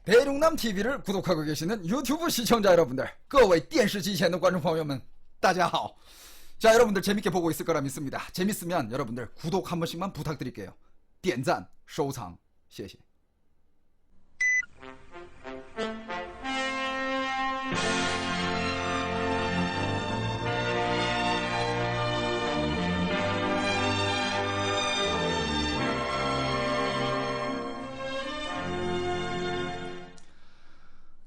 대륙남 TV를 구독하고 계시는 유튜브 시청자 여러분들, 各位电视机前的观众朋友们大家好. 자, 여러분들 재밌게 보고 있을 거라 믿습니다. 재밌으면 여러분들 구독 한 번씩만 부탁드릴게요. 点赞收藏谢谢.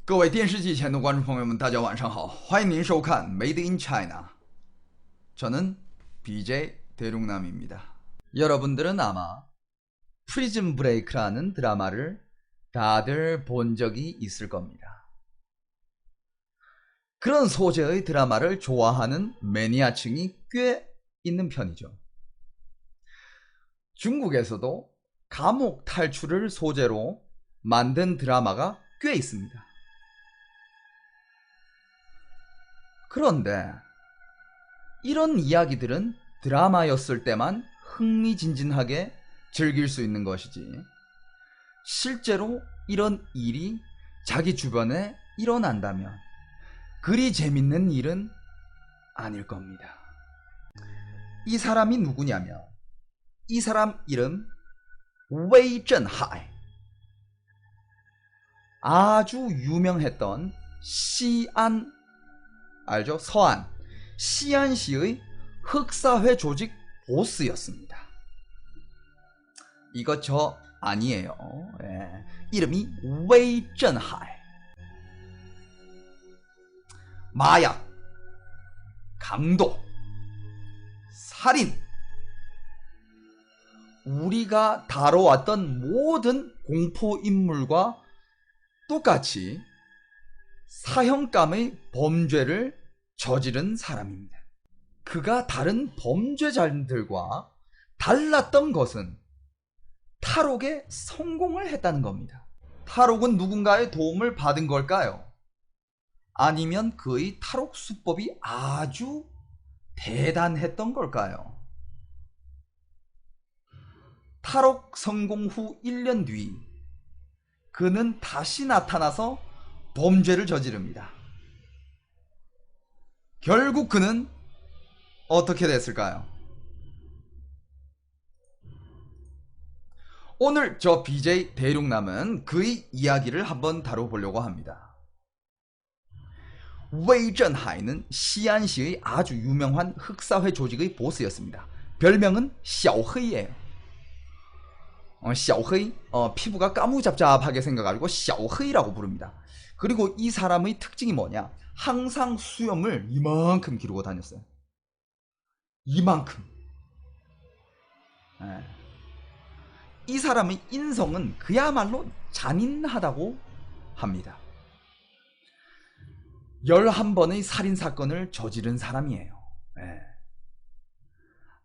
各位电视机前的观众朋友们大家晚上好，欢迎您收看 Made in China. 저는 BJ 대륙남입니다. 여러분들은 아마 프리즌 브레이크라는 드라마를 다들 본 적이 있을 겁니다. 그런 소재의 드라마를 좋아하는 매니아층이 꽤 있는 편이죠. 중국에서도 감옥 탈출을 소재로 만든 드라마가 꽤 있습니다. 그런데 이런 이야기들은 드라마였을 때만 흥미진진하게 즐길 수 있는 것이지, 실제로 이런 일이 자기 주변에 일어난다면 그리 재밌는 일은 아닐 겁니다. 이 사람이 누구냐면, 이 사람 이름 웨이전하이. 아주 유명했던 시안, 알죠? 서안, 시안시의 흑사회 조직 보스였습니다. 이거 저 아니에요. 예. 이름이 웨이전하이. 마약, 강도, 살인, 우리가 다뤄왔던 모든 공포인물과 똑같이 사형감의 범죄를 저지른 사람입니다. 그가 다른 범죄자들과 달랐던 것은 탈옥에 성공을 했다는 겁니다. 탈옥은 누군가의 도움을 받은 걸까요? 아니면 그의 탈옥 수법이 아주 대단했던 걸까요? 탈옥 성공 후 1년 뒤 그는 다시 나타나서 범죄를 저지릅니다. 결국 그는 어떻게 됐을까요? 오늘 저 BJ 대륙남은 그의 이야기를 한번 다뤄보려고 합니다. 웨이전하이는 시안시의 아주 유명한 흑사회 조직의 보스였습니다. 별명은 샤오헤이예요. 샤오헤이, 피부가 까무잡잡하게 생겨가지고 샤오헤이라고 부릅니다. 그리고 이 사람의 특징이 뭐냐? 항상 수염을 이만큼 기르고 다녔어요. 이만큼. 네. 이 사람의 인성은 그야말로 잔인하다고 합니다. 11번의 살인사건을 저지른 사람이에요. 네.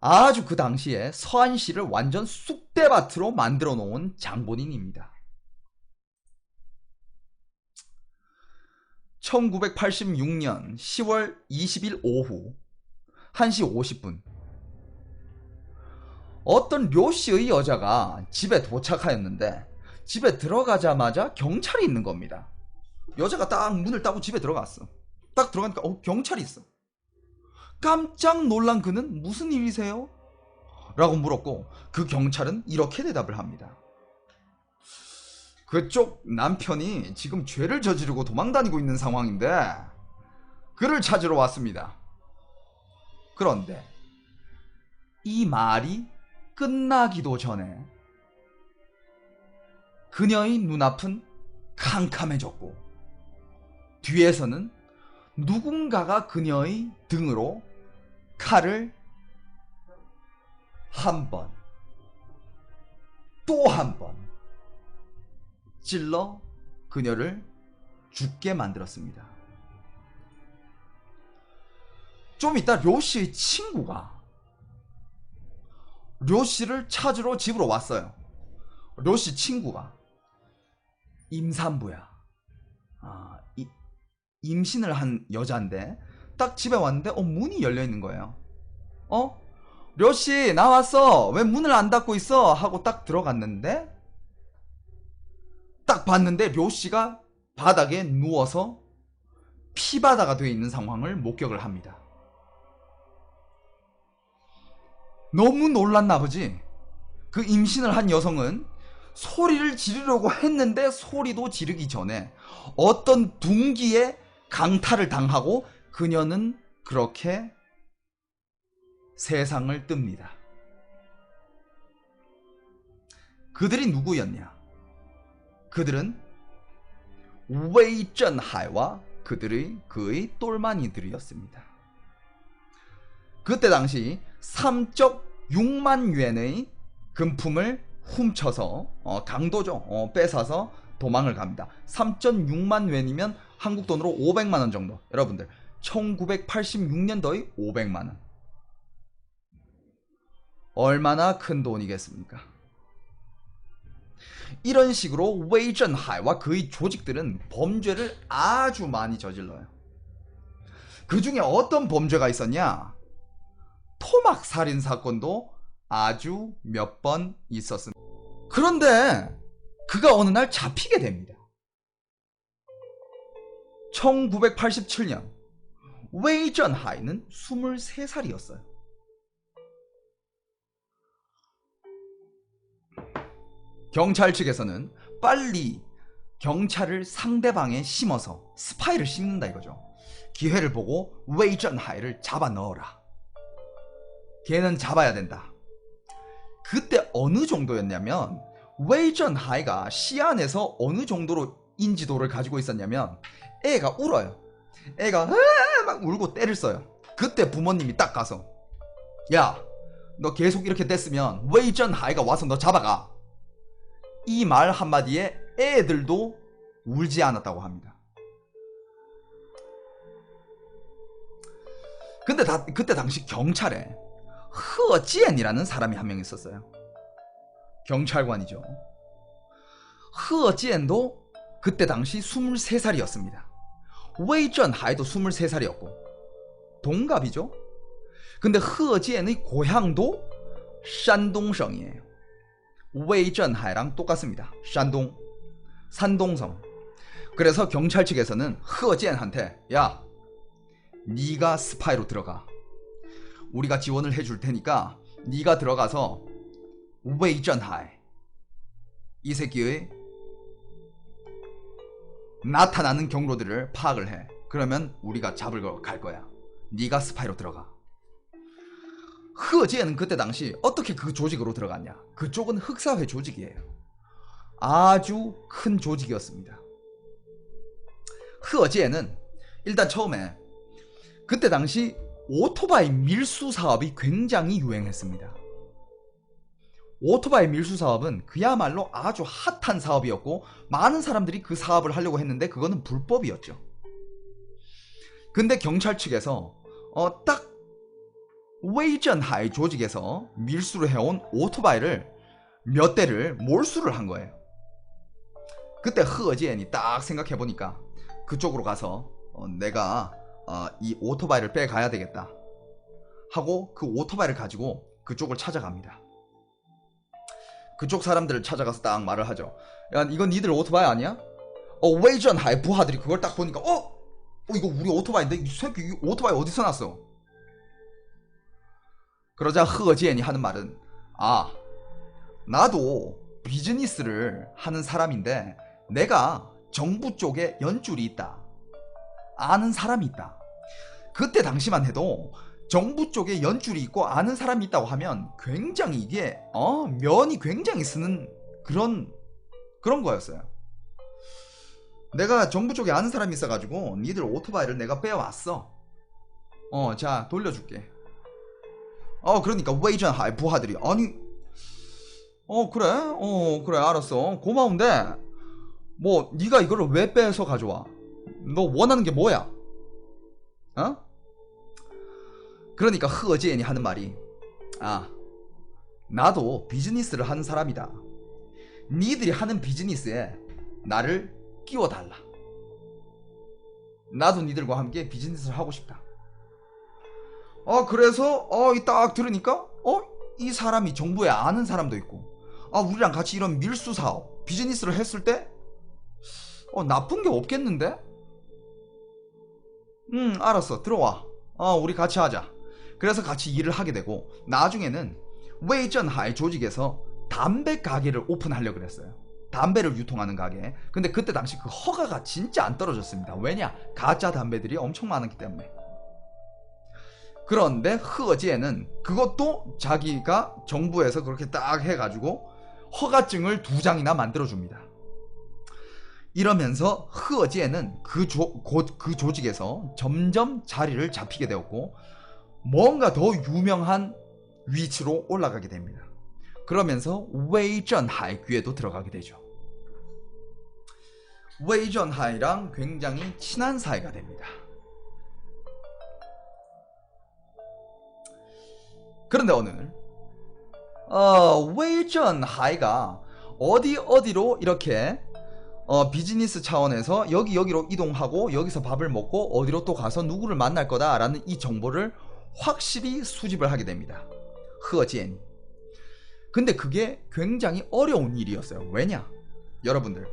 아주 그 당시에 서안시를 완전 쑥대밭으로 만들어 놓은 장본인입니다. 1986년 10월 20일 오후 1시 50분 어떤 료씨의 여자가 집에 도착하였는데, 집에 들어가자마자 경찰이 있는 겁니다. 여자가 딱 문을 따고 집에 들어갔어. 딱 들어가니까 경찰이 있어. 깜짝 놀란 그는 무슨 일이세요? 라고 물었고, 그 경찰은 이렇게 대답을 합니다. 그쪽 남편이 지금 죄를 저지르고 도망다니고 있는 상황인데 그를 찾으러 왔습니다. 그런데 이 말이 끝나기도 전에 그녀의 눈앞은 캄캄해졌고, 뒤에서는 누군가가 그녀의 등으로 칼을 한 번, 또 한 번 찔러 그녀를 죽게 만들었습니다. 좀 이따 료씨의 친구가 료씨를 찾으러 집으로 왔어요. 료씨 친구가 임산부야. 임신을 한 여자인데 딱 집에 왔는데 문이 열려 있는 거예요. 료씨 나왔어, 왜 문을 안 닫고 있어? 하고 딱 들어갔는데 딱 봤는데 료씨가 바닥에 누워서 피바다가 되어 있는 상황을 목격을 합니다. 너무 놀랐나 보지. 그 임신을 한 여성은 소리를 지르려고 했는데 소리도 지르기 전에 어떤 둥기에 강탈을 당하고 그녀는 그렇게 세상을 뜹니다. 그들이 누구였냐? 그들은 웨이전하이와 그의 똘마니들이었습니다. 그때 당시 3.6만 yuan의 금품을 훔쳐서 강도죠. 뺏어서 도망을 갑니다. 3.6만 yuan이면 한국 돈으로 500만 원 정도. 여러분들 1986년도의 500만 원. 얼마나 큰 돈이겠습니까? 이런 식으로 웨이전하이와 그의 조직들은 범죄를 아주 많이 저질러요. 그 중에 어떤 범죄가 있었냐? 토막 살인 사건도 아주 몇 번 있었습니다. 그런데 그가 어느 날 잡히게 됩니다. 1987년 웨이전하이는 23살이었어요. 경찰 측에서는 빨리 경찰을 상대방에 심어서 스파이를 심는다 이거죠. 기회를 보고 웨이전하이를 잡아 넣어라. 걔는 잡아야 된다. 그때 어느 정도였냐면 웨이전하이가 시안에서 어느 정도로 인지도를 가지고 있었냐면 애가 울어요. 애가 막 울고 때를 써요. 그때 부모님이 딱 가서 야, 너 계속 이렇게 됐으면 웨이전하이가 와서 너 잡아가. 이 말 한마디에 애들도 울지 않았다고 합니다. 근데 그때 당시 경찰에 허지엔이라는 사람이 한 명 있었어요. 경찰관이죠. 허지엔도 그때 당시 23살이었습니다. 웨이전하이도 23살이었고 동갑이죠. 근데 허지엔의 고향도 산동성이에요. 웨이전하이랑 똑같습니다. 산동성. 그래서 경찰 측에서는 허지엔한테 야, 네가 스파이로 들어가. 우리가 지원을 해줄 테니까 네가 들어가서 웨이전하이 이 새끼의 나타나는 경로들을 파악을 해. 그러면 우리가 잡으러 갈 거야. 네가 스파이로 들어가. 허지엔은 그때 당시 어떻게 그 조직으로 들어갔냐? 그쪽은 흑사회 조직이에요. 아주 큰 조직이었습니다. 허지엔은 일단 처음에 그때 당시 오토바이 밀수 사업이 굉장히 유행했습니다. 오토바이 밀수 사업은 그야말로 아주 핫한 사업이었고 많은 사람들이 그 사업을 하려고 했는데 그거는 불법이었죠. 근데 경찰 측에서 딱 웨이전하이 조직에서 밀수를 해온 오토바이를 몇 대를 몰수를 한 거예요. 그때 허지엔이 딱 생각해보니까 그쪽으로 가서 내가 이 오토바이를 빼가야 되겠다 하고 그 오토바이를 가지고 그쪽을 찾아갑니다. 그쪽 사람들을 찾아가서 딱 말을 하죠. 야, 이건 니들 오토바이 아니야? 웨이전하이 부하들이 그걸 딱 보니까 이거 우리 오토바이인데 이 새끼 이 오토바이 어디서 났어? 그러자 허지엔이 하는 말은 나도 비즈니스를 하는 사람인데 내가 정부 쪽에 연줄이 있다. 아는 사람이 있다. 그때 당시만 해도 정부 쪽에 연줄이 있고 아는 사람이 있다고 하면 굉장히 이게 면이 굉장히 쓰는 그런 거였어요. 내가 정부 쪽에 아는 사람이 있어가지고 니들 오토바이를 내가 빼왔어. 자 돌려줄게. 그러니까 웨이전하이 부하들이 아니 그래 알았어 고마운데 뭐 네가 이거를 왜 빼서 가져와? 너 원하는 게 뭐야? 그러니까 허지엔이 하는 말이 나도 비즈니스를 하는 사람이다. 니들이 하는 비즈니스에 나를 끼워달라. 나도 니들과 함께 비즈니스를 하고 싶다. 그래서 딱 들으니까 이 사람이 정부에 아는 사람도 있고 우리랑 같이 이런 밀수 사업 비즈니스를 했을 때 나쁜 게 없겠는데? 알았어. 들어와. 우리 같이 하자. 그래서 같이 일을 하게 되고 나중에는 웨이전하이 조직에서 담배 가게를 오픈하려고 그랬어요. 담배를 유통하는 가게. 근데 그때 당시 그 허가가 진짜 안 떨어졌습니다. 왜냐? 가짜 담배들이 엄청 많았기 때문에. 그런데 허지에는 그것도 자기가 정부에서 그렇게 딱 해가지고 허가증을 2장이나 만들어줍니다. 이러면서 허지에는 그 조직에서 점점 자리를 잡히게 되었고 뭔가 더 유명한 위치로 올라가게 됩니다. 그러면서 웨이전하이 귀에도 들어가게 되죠. 웨이전하이랑 굉장히 친한 사이가 됩니다. 그런데 오늘 웨이전하이가 어디로 이렇게 비즈니스 차원에서 여기로 이동하고 여기서 밥을 먹고 어디로 또 가서 누구를 만날 거다라는 이 정보를 확실히 수집을 하게 됩니다. 허지엔이. 근데 그게 굉장히 어려운 일이었어요. 왜냐? 여러분들,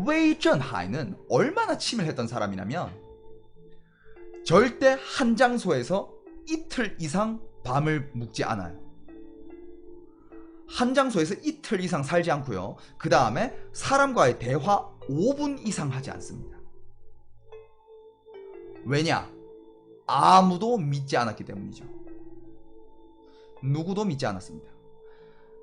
웨이전하이는 얼마나 치밀했던 사람이냐면 절대 한 장소에서 이틀 이상 밤을 묵지 않아요. 한 장소에서 이틀 이상 살지 않고요. 그 다음에 사람과의 대화 5분 이상 하지 않습니다. 왜냐? 아무도 믿지 않았기 때문이죠. 누구도 믿지 않았습니다.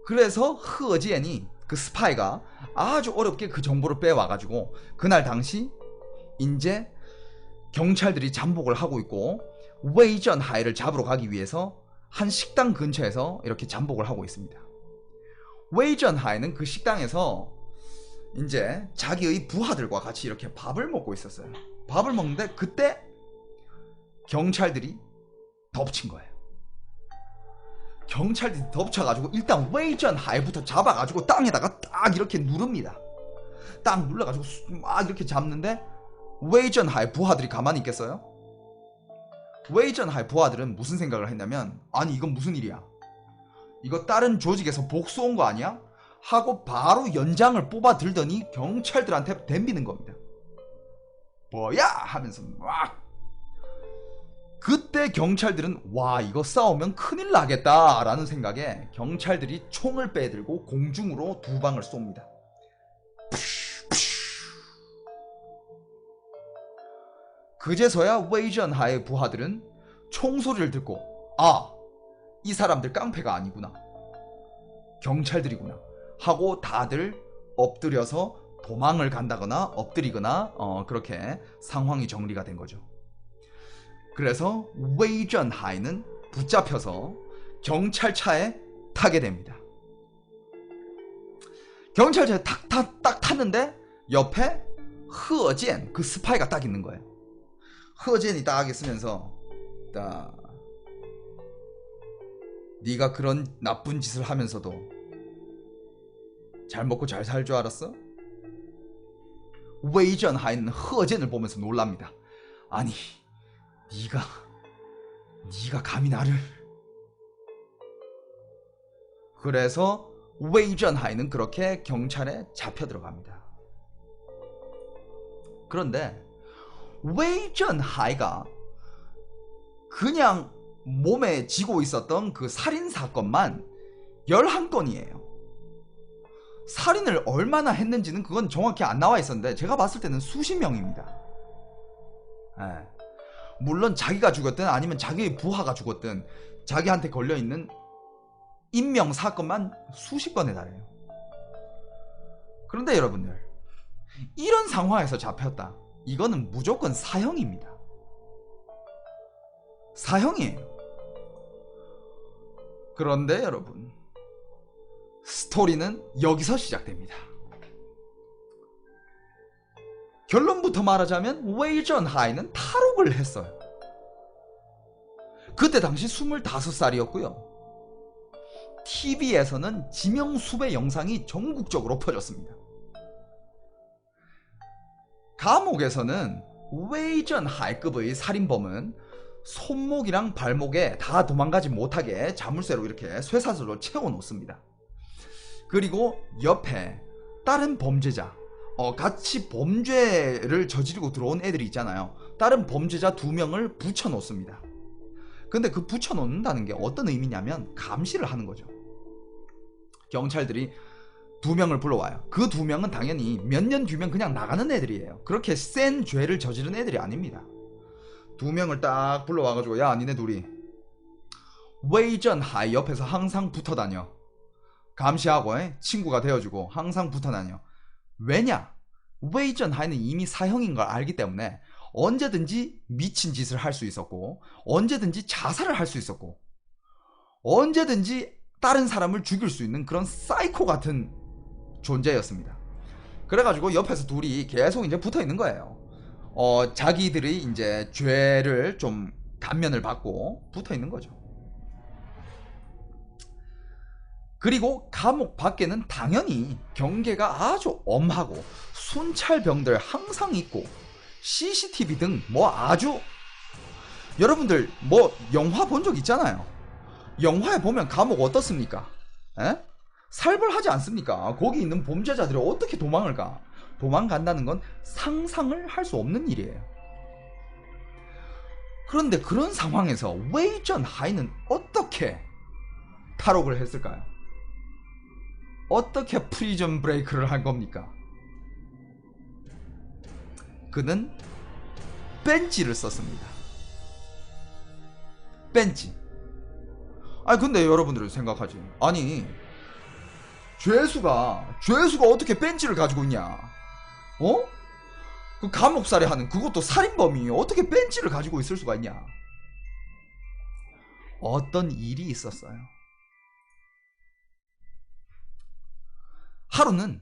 그래서 허지엔이 그 스파이가 아주 어렵게 그 정보를 빼와가지고 그날 당시 이제 경찰들이 잠복을 하고 있고 웨이전하이를 잡으러 가기 위해서 한 식당 근처에서 이렇게 잠복을 하고 있습니다. 웨이전하이는 그 식당에서 이제 자기의 부하들과 같이 이렇게 밥을 먹고 있었어요. 밥을 먹는데 그때 경찰들이 덮친 거예요. 경찰들이 덮쳐가지고 일단 웨이전하이부터 잡아가지고 땅에다가 딱 이렇게 누릅니다. 딱 눌러가지고 막 이렇게 잡는데 웨이전하이 부하들이 가만히 있겠어요? 웨이전하이 부하들은 무슨 생각을 했냐면 아니 이건 무슨 일이야? 이거 다른 조직에서 복수 온 거 아니야? 하고 바로 연장을 뽑아 들더니 경찰들한테 덤비는 겁니다. 뭐야? 하면서 막 그때 경찰들은 와 이거 싸우면 큰일 나겠다 라는 생각에 경찰들이 총을 빼들고 공중으로 2방을 쏩니다. 그제서야 웨이전하이 부하들은 총소리를 듣고 아, 이 사람들 깡패가 아니구나. 경찰들이구나. 하고 다들 엎드려서 도망을 간다거나 엎드리거나 그렇게 상황이 정리가 된 거죠. 그래서 웨이전하이는 붙잡혀서 경찰차에 타게 됩니다. 경찰차에 딱 탔는데 옆에 허지엔 그 스파이가 딱 있는 거예요. 허지엔이 딱 있으면서 딱 네가 그런 나쁜 짓을 하면서도 잘 먹고 잘 살 줄 알았어? 웨이전하이는 허지엔을 보면서 놀랍니다. 아니 네가 감히 나를. 그래서 웨이전하이는 그렇게 경찰에 잡혀 들어갑니다. 그런데 웨이전하이가 그냥 몸에 지고 있었던 그 살인사건만 11건이에요. 살인을 얼마나 했는지는 그건 정확히 안 나와 있었는데 제가 봤을 때는 수십 명입니다. 네. 물론 자기가 죽었든 아니면 자기의 부하가 죽었든 자기한테 걸려있는 인명 사건만 수십 건에 달해요. 그런데 여러분들 이런 상황에서 잡혔다. 이거는 무조건 사형입니다. 사형이에요. 그런데 여러분 스토리는 여기서 시작됩니다. 결론부터 말하자면 웨이전하이는 탈옥을 했어요. 그때 당시 25살이었고요. TV에서는 지명수배 영상이 전국적으로 퍼졌습니다. 감옥에서는 웨이전하이급의 살인범은 손목이랑 발목에 다 도망가지 못하게 자물쇠로 이렇게 쇠사슬로 채워놓습니다. 그리고 옆에 다른 범죄자 같이 범죄를 저지르고 들어온 애들이 있잖아요. 다른 범죄자 2명을 붙여놓습니다. 근데 그 붙여놓는다는 게 어떤 의미냐면 감시를 하는 거죠. 경찰들이 2명을 불러와요. 그 2명은 당연히 몇 년 뒤면 그냥 나가는 애들이에요. 그렇게 센 죄를 저지른 애들이 아닙니다. 2명을 딱 불러와가지고 야 니네 둘이 웨이전하이 옆에서 항상 붙어다녀. 감시하고 친구가 되어주고 항상 붙어다녀. 왜냐? 웨이전하이는 이미 사형인 걸 알기 때문에 언제든지 미친 짓을 할 수 있었고 언제든지 자살을 할 수 있었고 언제든지 다른 사람을 죽일 수 있는 그런 사이코 같은 존재였습니다. 그래가지고 옆에서 둘이 계속 이제 붙어 있는 거예요. 자기들이 이제 죄를 좀 감면을 받고 붙어 있는 거죠. 그리고 감옥 밖에는 당연히 경계가 아주 엄하고 순찰병들 항상 있고 CCTV 등 뭐 아주 여러분들 뭐 영화 본 적 있잖아요. 영화에 보면 감옥 어떻습니까? 에? 살벌하지 않습니까? 거기 있는 범죄자들이 어떻게 도망을 가? 도망간다는 건 상상을 할 수 없는 일이에요. 그런데 그런 상황에서 웨이전하이는 어떻게 탈옥을 했을까요? 어떻게 프리즌 브레이크를 한 겁니까? 그는 벤치를 썼습니다. 벤치. 아니 근데 여러분들은 생각하지. 아니 죄수가 어떻게 벤치를 가지고 있냐? 그 감옥살이 하는 그것도 살인범이 어떻게 벤치를 가지고 있을 수가 있냐? 어떤 일이 있었어요. 하루는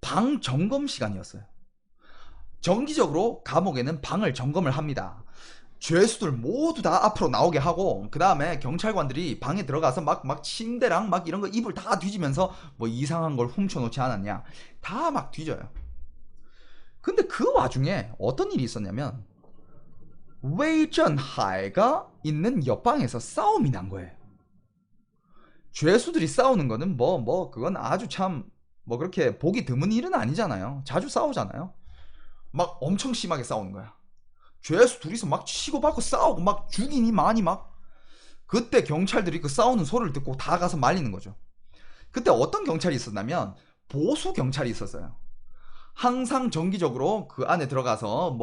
방 점검 시간이었어요. 정기적으로 감옥에는 방을 점검을 합니다. 죄수들 모두 다 앞으로 나오게 하고 그 다음에 경찰관들이 방에 들어가서 막 침대랑 막 이런 거 이불 다 뒤지면서 뭐 이상한 걸 훔쳐놓지 않았냐 다 막 뒤져요. 근데 그 와중에 어떤 일이 있었냐면 웨이전하이가 있는 옆방에서 싸움이 난 거예요. 죄수들이 싸우는 거는 그건 아주 참 뭐 그렇게 보기 드문 일은 아니잖아요. 자주 싸우잖아요. 막 엄청 심하게 싸우는 거야. 죄수 둘이서 막 치고받고 싸우고 막 죽이니 많이 막. 그때 경찰들이 그 싸우는 소리를 듣고 다 가서 말리는 거죠. 그때 어떤 경찰이 있었냐면 보수 경찰이 있었어요. 항상 정기적으로 그 안에 들어가서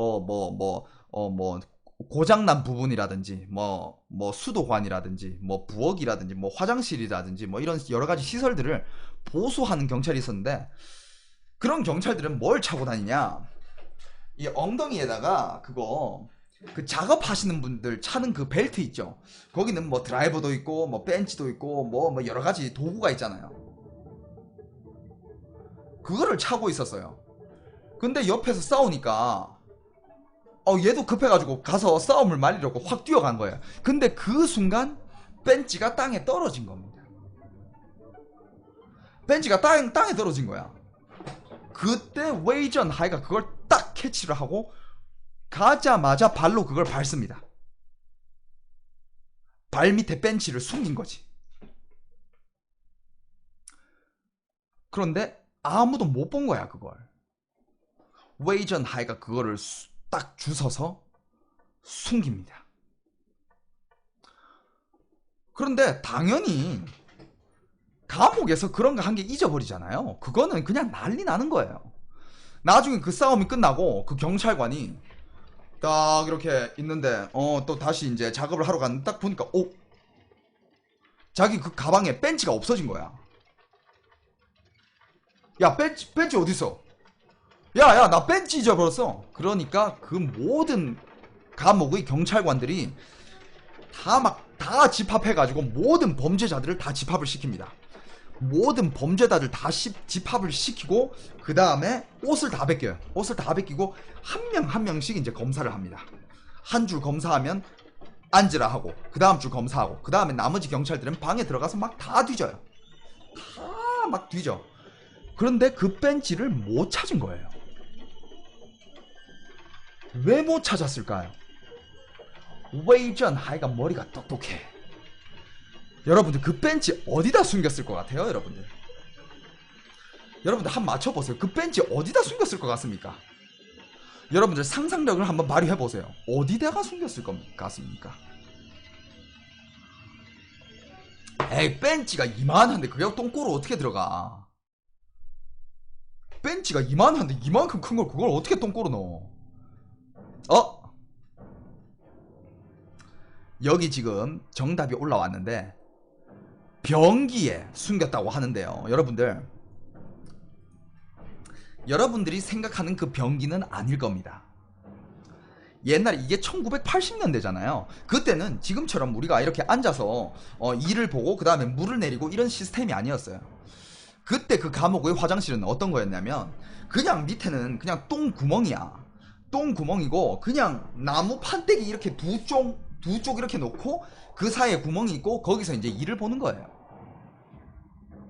고장난 부분이라든지 뭐 수도관이라든지 뭐 부엌이라든지 뭐 화장실이라든지 뭐 이런 여러 가지 시설들을 보수하는 경찰이 있었는데 그런 경찰들은 뭘 차고 다니냐? 이 엉덩이에다가 그 작업하시는 분들 차는 그 벨트 있죠. 거기는 뭐 드라이버도 있고 뭐 벤치도 있고 뭐 여러 가지 도구가 있잖아요. 그거를 차고 있었어요. 근데 옆에서 싸우니까 얘도 급해가지고 가서 싸움을 말리려고 확 뛰어간 거예요. 근데 그 순간 벤치가 땅에 떨어진 겁니다. 벤치가 땅에 떨어진 거야. 그때 웨이전하이가 그걸 딱 캐치를 하고 가자마자 발로 그걸 밟습니다. 발 밑에 벤치를 숨긴 거지. 그런데 아무도 못 본 거야 그걸. 웨이전하이가 그거를 딱 주워서 숨깁니다. 그런데 당연히 감옥에서 그런 거 한 개 잊어버리잖아요. 그거는 그냥 난리 나는 거예요. 나중에 그 싸움이 끝나고 그 경찰관이 딱 이렇게 있는데 또 다시 이제 작업을 하러 갔는데 딱 보니까 자기 그 가방에 벤치가 없어진 거야. 야 벤치 어딨어? 야 나 벤치 잊어버렸어. 그러니까 그 모든 감옥의 경찰관들이 다 집합해가지고 모든 범죄자들을 다 집합을 시킵니다. 모든 범죄자들 다 집합을 시키고 그 다음에 옷을 다 벗겨요. 옷을 다 벗기고 한 명 한 명씩 이제 검사를 합니다. 한 줄 검사하면 앉으라 하고 그 다음 줄 검사하고 그 다음에 나머지 경찰들은 방에 들어가서 막 다 뒤져요. 다 막 뒤져. 그런데 그 벤치를 못 찾은 거예요. 왜 못 찾았을까요? 웨이전하이가 머리가 똑똑해. 여러분들 그 벤치 어디다 숨겼을 것 같아요 여러분들? 여러분들 한번 맞춰보세요. 그 벤치 어디다 숨겼을 것 같습니까? 여러분들 상상력을 한번 발휘해보세요. 어디다가 숨겼을 것 같습니까? 에이, 벤치가 이만한데 그게 똥꼬로 어떻게 들어가? 벤치가 이만한데 이만큼 큰 걸 그걸 어떻게 똥꼬로 넣어? 여기 지금 정답이 올라왔는데 변기에 숨겼다고 하는데요. 여러분들이 생각하는 그 변기는 아닐 겁니다. 옛날에 이게 1980년대잖아요. 그때는 지금처럼 우리가 이렇게 앉아서 일을 보고 그 다음에 물을 내리고 이런 시스템이 아니었어요. 그때 그 감옥의 화장실은 어떤 거였냐면 그냥 밑에는 그냥 똥구멍이야. 똥구멍이고 그냥 나무 판때기 이렇게 두 쪽 이렇게 놓고 그 사이에 구멍이 있고 거기서 이제 일을 보는 거예요.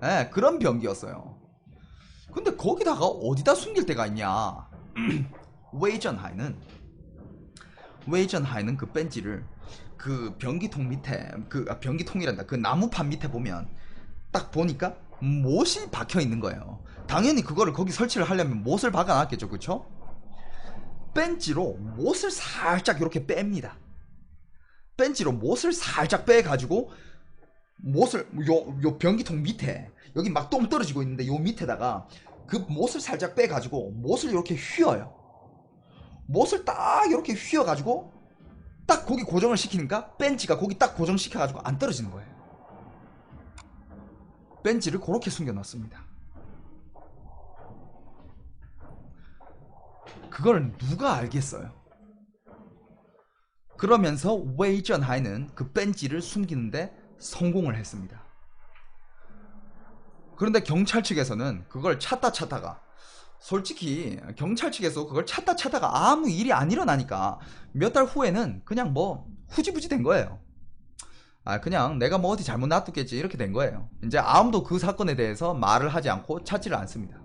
네, 그런 변기였어요. 근데 거기다가 어디다 숨길 데가 있냐? 웨이전하이는 그 벤치를 그 변기통 밑에 변기통이란다. 그 나무판 밑에 보면 딱 보니까 못이 박혀 있는 거예요. 당연히 그거를 거기 설치를 하려면 못을 박아놨겠죠, 그쵸? 벤치로 못을 살짝 이렇게 뺍니다. 벤치로 못을 살짝 빼가지고 못을 요 변기통 밑에 여기 막 똥 떨어지고 있는데 요 밑에다가 그 못을 살짝 빼가지고 못을 이렇게 휘어요. 못을 딱 이렇게 휘어가지고 딱 거기 고정을 시키니까 벤치가 거기 딱 고정시켜가지고 안 떨어지는 거예요. 벤치를 그렇게 숨겨놨습니다. 그걸 누가 알겠어요? 그러면서 웨이전하이는 그 벤치를 숨기는데 성공을 했습니다. 그런데 경찰 측에서는 그걸 찾다가 솔직히 경찰 측에서 그걸 찾다가 아무 일이 안 일어나니까 몇 달 후에는 그냥 뭐 후지부지 된 거예요. 그냥 내가 뭐 어디 잘못 놔뒀겠지 이렇게 된 거예요. 이제 아무도 그 사건에 대해서 말을 하지 않고 찾지를 않습니다.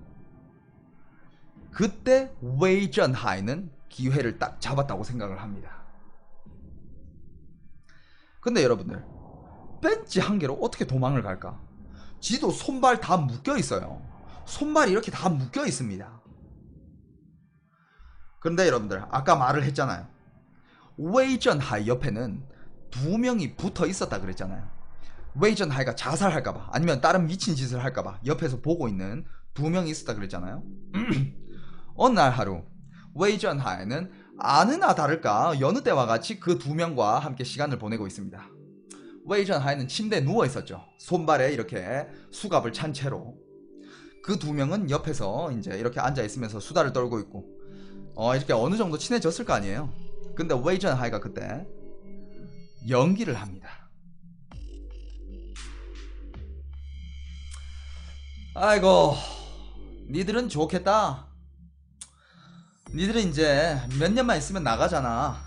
그때 웨이전하이는 기회를 딱 잡았다고 생각을 합니다. 근데 여러분들 벤치 한 개로 어떻게 도망을 갈까? 지도 손발 다 묶여 있어요. 손발이 이렇게 다 묶여 있습니다. 그런데 여러분들 아까 말을 했잖아요. 웨이전하이 옆에는 두 명이 붙어 있었다 그랬잖아요. 웨이전하이가 자살할까봐 아니면 다른 미친 짓을 할까봐 옆에서 보고 있는 두 명이 있었다 그랬잖아요. 어느 날 하루 웨이전하이는 아느나 다를까 여느 때와 같이 그 두 명과 함께 시간을 보내고 있습니다. 웨이전하이는 침대에 누워 있었죠. 손발에 이렇게 수갑을 찬 채로. 그 두 명은 옆에서 이제 이렇게 앉아 있으면서 수다를 떨고 있고 이렇게 어느 정도 친해졌을 거 아니에요. 근데 웨이전하이가 그때 연기를 합니다. 아이고, 니들은 좋겠다. 니들은 이제 몇 년만 있으면 나가잖아.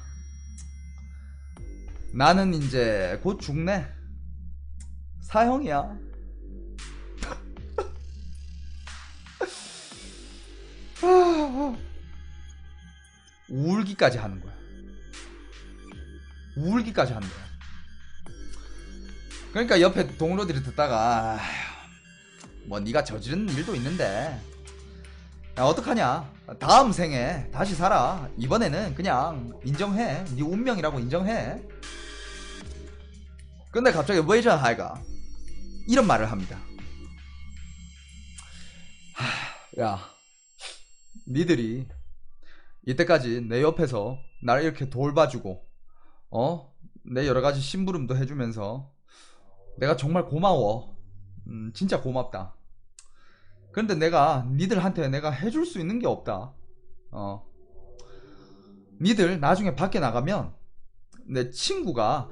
나는 이제 곧 죽네. 사형이야. 울기까지 하는 거야. 울기까지 하는 거야. 그러니까 옆에 동료들이 듣다가 뭐 네가 저지른 일도 있는데 야, 어떡하냐. 다음 생에 다시 살아. 이번에는 그냥 인정해. 네 운명이라고 인정해. 근데 갑자기 웨이전하이가 이런 말을 합니다. 야, 니들이 이때까지 내 옆에서 나를 이렇게 돌봐주고 내 여러가지 심부름도 해주면서 내가 정말 고마워. 진짜 고맙다. 그런데 내가 니들한테 내가 해줄 수 있는 게 없다. 니들 나중에 밖에 나가면 내 친구가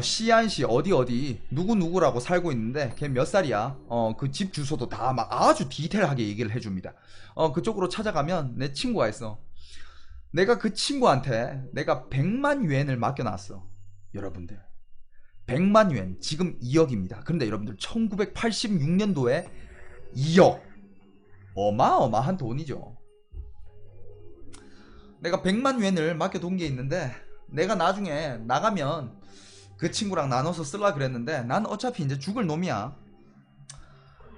시안시 어디 누구라고 살고 있는데 걔 몇 살이야. 그 집 주소도 다 막 아주 디테일하게 얘기를 해줍니다. 그쪽으로 찾아가면 내 친구가 있어. 내가 그 친구한테 내가 100만 유엔을 맡겨놨어. 여러분들 100만 유엔 지금 2억입니다. 그런데 여러분들 1986년도에 2억 어마어마한 돈이죠. 내가 100만 유엔을 맡겨둔 게 있는데 내가 나중에 나가면 그 친구랑 나눠서 쓸라 그랬는데 난 어차피 이제 죽을 놈이야.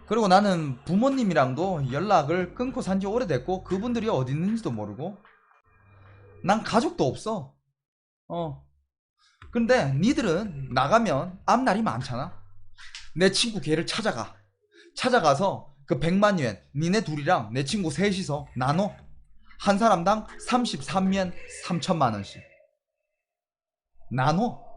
그리고 나는 부모님이랑도 연락을 끊고 산지 오래됐고 그분들이 어디 있는지도 모르고 난 가족도 없어. 어. 근데 니들은 나가면 앞날이 많잖아. 내 친구 걔를 찾아가. 찾아가서 그 100만 원 니네 둘이랑 내 친구 셋이서 나눠. 한 사람당 33면 3천만 원씩 나눠.